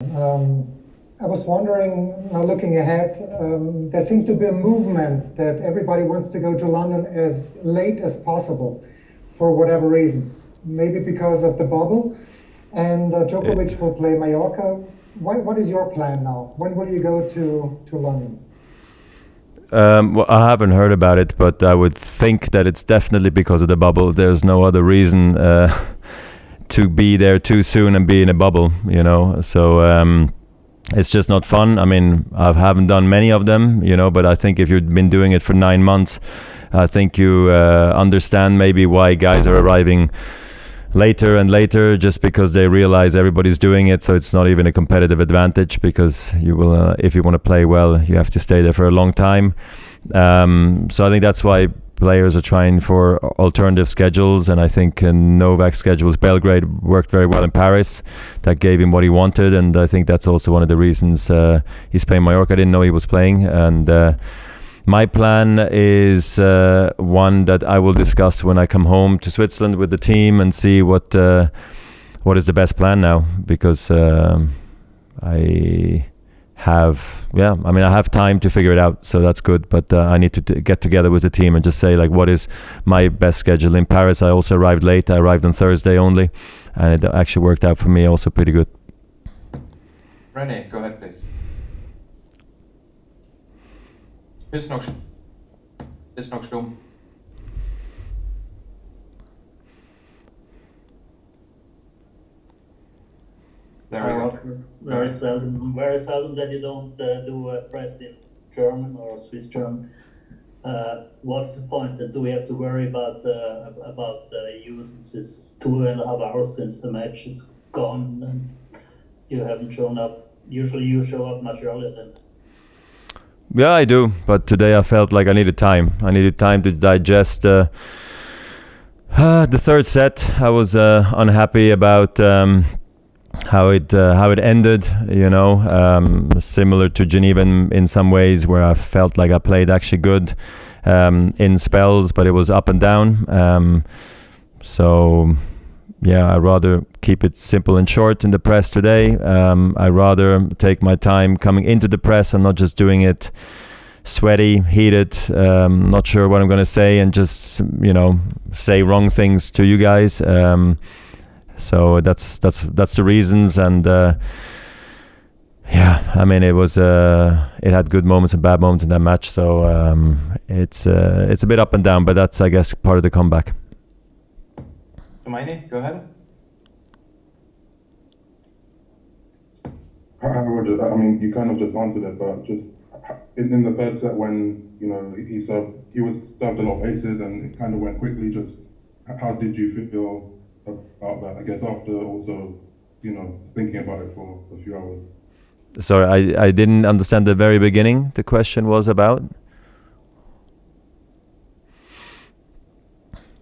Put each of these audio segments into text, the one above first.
I was wondering, now looking ahead, there seems to be a movement that everybody wants to go to London as late as possible for whatever reason. Maybe because of the bubble. And Djokovic will play Mallorca. What is your plan now? When will you go to London? Well, I haven't heard about it, but I would think that it's definitely because of the bubble. There's no other reason to be there too soon and be in a bubble, you know. So it's just not fun. I mean, I haven't done many of them, you know, but I think if you've been doing it for 9 months, I think you understand maybe why guys are arriving later and later, just because they realize everybody's doing it. So it's not even a competitive advantage, because you will, if you want to play well, you have to stay there for a long time. So I think that's why players are trying for alternative schedules, and I think Novak's schedules, Belgrade worked very well in Paris. That gave him what he wanted, and I think that's also one of the reasons he's playing Mallorca. I didn't know he was playing, and my plan is one that I will discuss when I come home to Switzerland with the team and see what is the best plan now, because I have time to figure it out, so that's good. But I need to get together with the team and just say, like, what is my best schedule. In Paris, I also arrived late. I arrived on Thursday only, and it actually worked out for me also pretty good. René, go ahead, please. Is nog stom. There we go. Very seldom that you don't do a press in German or Swiss German. What's the point? Do we have to worry about the use? It's 2.5 hours since the match is gone and you haven't shown up. Usually you show up much earlier than. Yeah, I do, but today I felt like I needed time. I needed time to digest the third set. I was unhappy about how it ended. You know, similar to Geneva in some ways, where I felt like I played actually good in spells, but it was up and down. So yeah, I'd rather keep it simple and short in the press today. I'd rather take my time coming into the press and not just doing it sweaty, heated, not sure what I'm going to say, and just, you know, say wrong things to you guys. So that's the reasons. And yeah, I mean, it had good moments and bad moments in that match. So it's a bit up and down, but that's, I guess, part of the comeback. Hermione, go ahead. Roger, I mean, you kind of just answered it, but just in the third set, when, you know, he was served a lot of aces and it kind of went quickly, just how did you feel about that? I guess after also, you know, thinking about it for a few hours. Sorry, I didn't understand the very beginning. The question was about?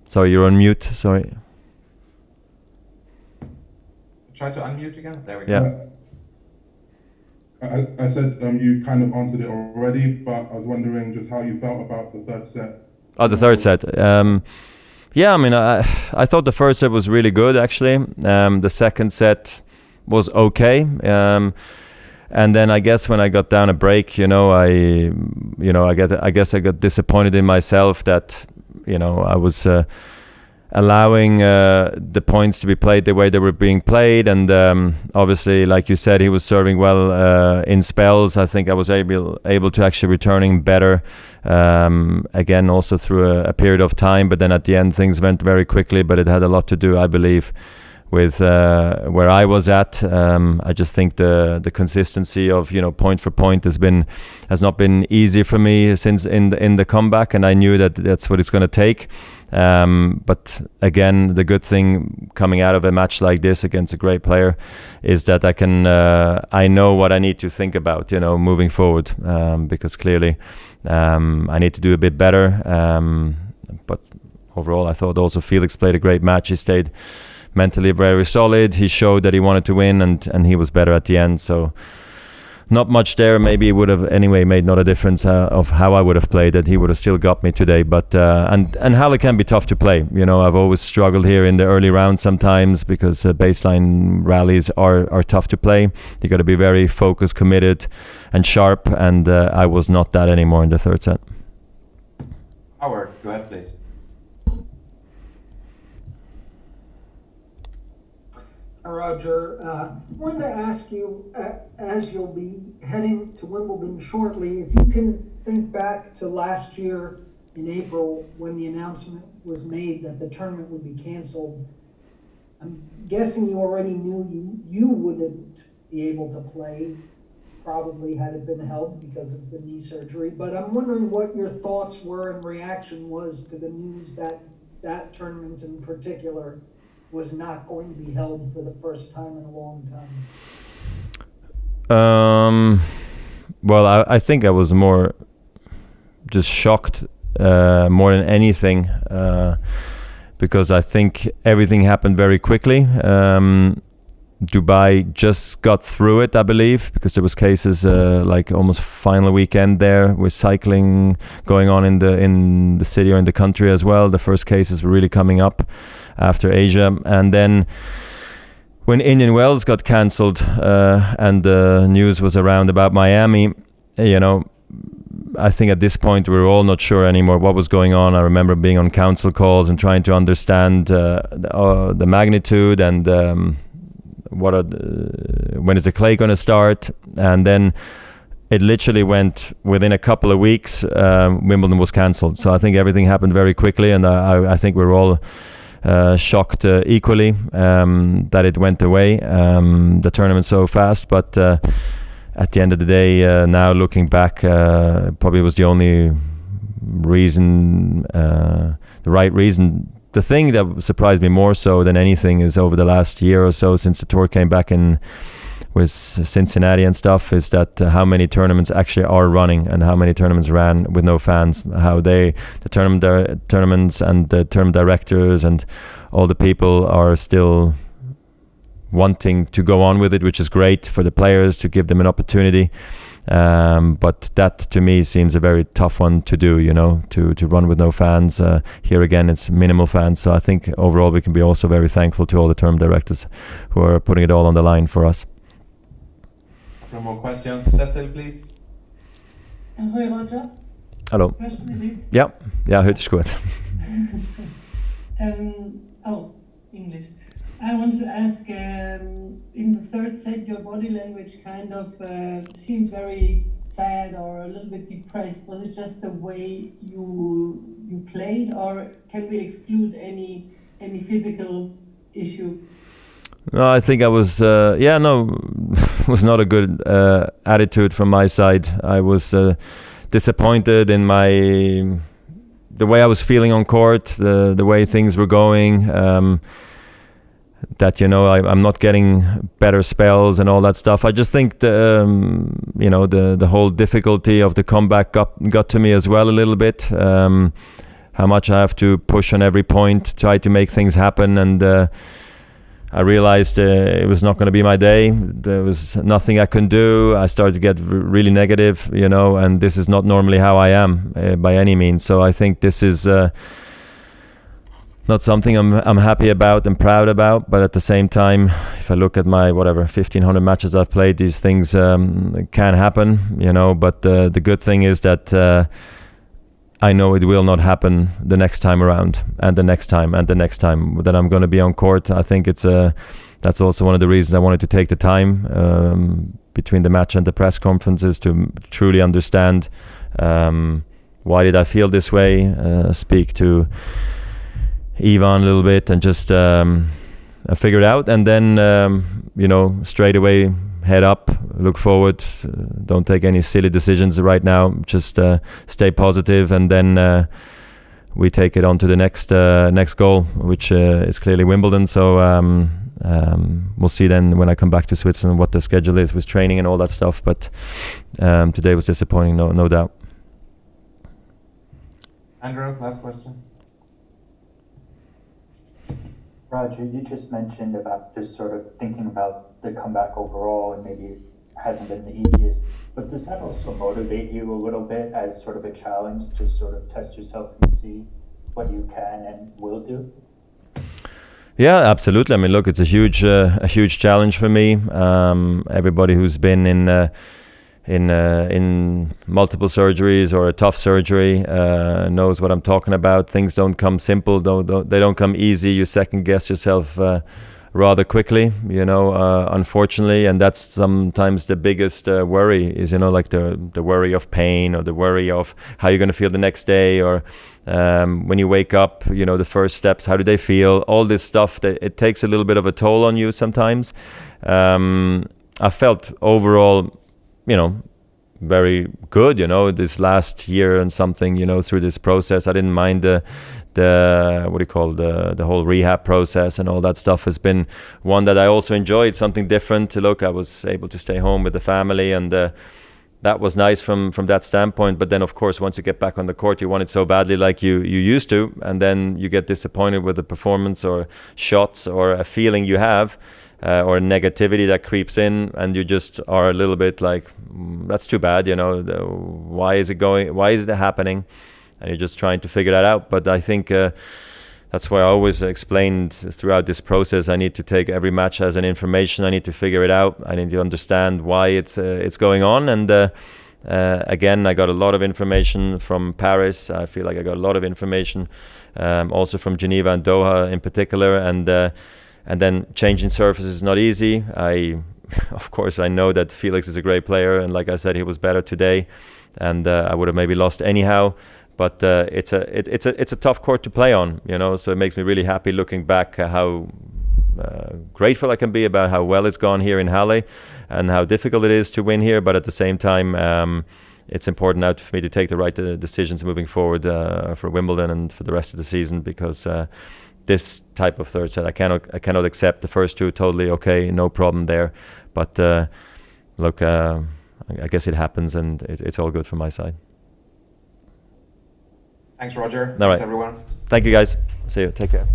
Sorry, you're on mute. Sorry. Try to unmute again. There we go. Yeah. I said you kind of answered it already, but I was wondering just how you felt about the third set. Oh, the third set. Yeah, I mean, I thought the first set was really good, actually. The second set was okay. And then I guess when I got down a break, I guess I got disappointed in myself that, I was allowing the points to be played the way they were being played. And obviously, like you said, he was serving well in spells. I think I was able to actually returning better, again, also through a period of time. But then at the end, things went very quickly. But it had a lot to do, I believe, with where I was at. I just think the consistency of point for point has not been easy for me since in the comeback, and I knew that that's what it's going to take. But again, the good thing coming out of a match like this against a great player is that I know what I need to think about, moving forward, because clearly I need to do a bit better. But overall, I thought also Felix played a great match. He stayed mentally very solid. He showed that he wanted to win, and he was better at the end. So not much there. Maybe it would have anyway made not a difference of how I would have played, that he would have still got me today. But and Halle can be tough to play. You know, I've always struggled here in the early rounds sometimes because baseline rallies are tough to play. You got to be very focused, committed, and sharp. And I was not that anymore in the third set. Howard, go ahead, please. Roger, wanted to ask you, as you'll be heading to Wimbledon shortly, if you can think back to last year in April when the announcement was made that the tournament would be canceled. I'm guessing you already knew you wouldn't be able to play, probably had it been held because of the knee surgery, but I'm wondering what your thoughts were and reaction was to the news that that tournament in particular was not going to be held for the first time in a long time. Well, I think I was more just shocked more than anything because I think everything happened very quickly. Dubai just got through it, I believe, because there was cases like almost final weekend there with cycling going on in the city or in the country as well. The first cases were really coming up after Asia, and then when Indian Wells got cancelled and the news was around about Miami, you know, I think at this point we were all not sure anymore what was going on. I remember being on council calls and trying to understand the magnitude and when is the clay going to start, and then it literally went within a couple of weeks. Wimbledon was cancelled, so I think everything happened very quickly, and I think we were all shocked equally that it went away, the tournament so fast. But at the end of the day, now looking back, probably was the only reason, the right reason. The thing that surprised me more so than anything is over the last year or so since the tour came back in with Cincinnati and stuff, is that how many tournaments actually are running and how many tournaments ran with no fans, how the tournaments and the tournament directors and all the people are still wanting to go on with it, which is great for the players to give them an opportunity. But that to me seems a very tough one to do, you know, to run with no fans. Here again, it's minimal fans. So I think overall we can be also very thankful to all the tournament directors who are putting it all on the line for us. No more questions. Cecil, please. Hoi Roger. Hallo. Hörst du mich? Ja, hört sich gut. English. I want to ask, in the third set, your body language kind of seemed very sad or a little bit depressed. Was it just the way you played, or can we exclude any physical issue? No, I think I was, was not a good attitude from my side. I was disappointed in the way I was feeling on court, the way things were going. That, you know, I'm not getting better spells and all that stuff. I just think the whole difficulty of the comeback got to me as well a little bit. How much I have to push on every point, try to make things happen, and I realized it was not going to be my day. There was nothing I could do. I started to get really negative, you know, and this is not normally how I am by any means. So I think this is not something I'm happy about and proud about, but at the same time, if I look at my 1,500 matches I've played, these things can happen, you know. But the good thing is that I know it will not happen the next time around, and the next time, and the next time that I'm going to be on court. I think that's also one of the reasons I wanted to take the time between the match and the press conferences to truly understand why did I feel this way, speak to Ivan a little bit and just figure it out, and then straight away head up, look forward, don't take any silly decisions right now, just stay positive, and then we take it on to the next goal, which is clearly Wimbledon. So we'll see then when I come back to Switzerland what the schedule is with training and all that stuff, but today was disappointing, no doubt. Andrew, last question. Roger, you just mentioned about just sort of thinking about the comeback overall and maybe hasn't been the easiest. But does that also motivate you a little bit as sort of a challenge to sort of test yourself and see what you can and will do? Yeah, absolutely. I mean, look, it's a huge challenge for me. Everybody who's been in multiple surgeries or a tough surgery knows what I'm talking about. Things don't come simple. They don't come easy. You second guess yourself rather quickly, unfortunately, and that's sometimes the biggest worry is, like the worry of pain or the worry of how you're going to feel the next day, or when you wake up, the first steps, how do they feel? All this stuff, that it takes a little bit of a toll on you sometimes. I felt overall, very good, this last year and something, through this process. I didn't mind the whole rehab process and all that stuff has been one that I also enjoyed, something different. Look, I was able to stay home with the family, and that was nice from that standpoint. But then, of course, once you get back on the court, you want it so badly like you used to, and then you get disappointed with the performance or shots or a feeling you have, or negativity that creeps in, and you just are a little bit like, that's too bad, why is it happening? And you're just trying to figure that out. But I think that's why I always explained throughout this process, I need to take every match as an information. I need to figure it out. I need to understand why it's going on. And again, I got a lot of information from Paris. I feel like I got a lot of information also from Geneva and Doha in particular. And then changing surface is not easy. Of course, I know that Felix is a great player, and like I said, he was better today, and I would have maybe lost anyhow. But it's a tough court to play on, So it makes me really happy looking back how grateful I can be about how well it's gone here in Halle, and how difficult it is to win here. But at the same time, it's important now for me to take the right decisions moving forward for Wimbledon and for the rest of the season, because this type of third set I cannot accept. The first two totally okay, no problem there. But look, I guess it happens, and it's all good from my side. Thanks, Roger. All Thanks, right. everyone. Thank you, guys. See you. Take care.